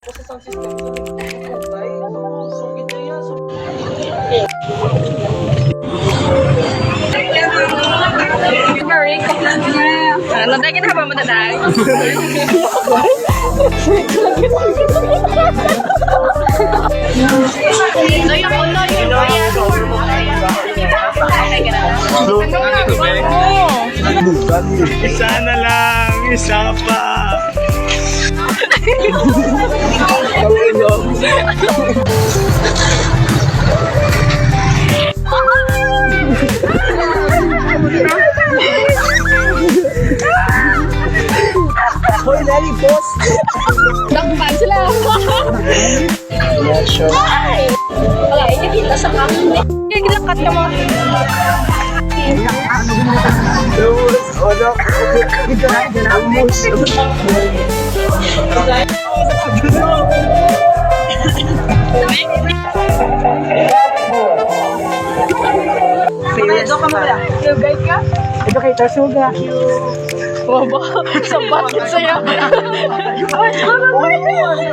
Sa sound system, so gito yan. Ano tayo ka na ba madadag? No, yung uno, Isa na lang, isa pa. Hoy, Nelly, boss! Dakpan sila. Yeah, sure. Wala, kita sa kami. Kaya ginakat ka mo. Nagay ka? Ito kay Tarsuga. Baba, sa bakit sa'yo?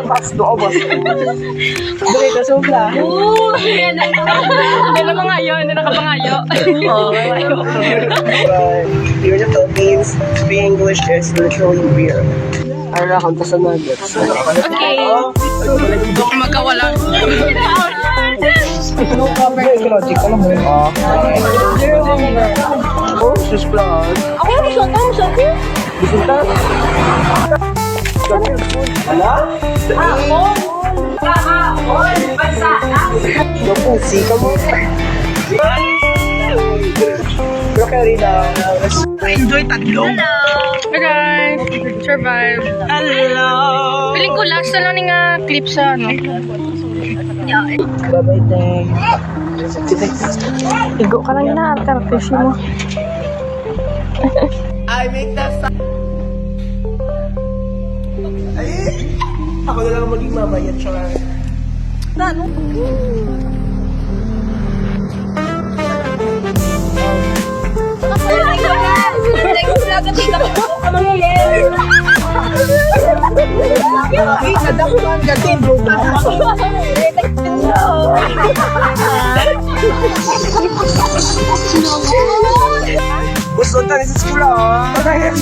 Boss, doon, boss. Ito kay Tarsuga. Hindi na mangayo, hindi na kapangayo. Here in the Philippines, speaking English is literally weird. Ara, kanta sa nuggets. Okay. Magkawala. Ecologic, alam mo yun? Oh, sus plus. Ako yung gusto ko, gusto ko. Bisinta? Hala? Napusi ka mo. Pero kaya rin enjoy tatlong. Hey guys, survive. Hello! Piling ko last na lang ni nga clip sa ano. Bye-bye, thank. Igo ka lang na, altar-fish mo. I make that sound. Ay! Ako na lang maging mamaya, char. Kadakpan ka din, bro. Gusto tayo sa school, ah. Kaya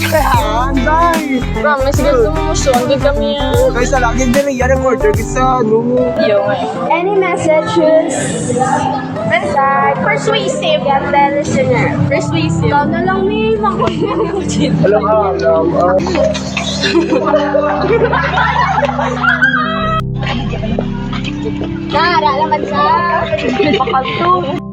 anday. Promise, gusto mo mo hindi kami yan. Kaya sa lagi din yan ang order kasi ano. Any messages? Message. Persuasive. Get the listener. Persuasive. Ikaw na lang may Alam ka, alam. Nara naman sa. Bakal to.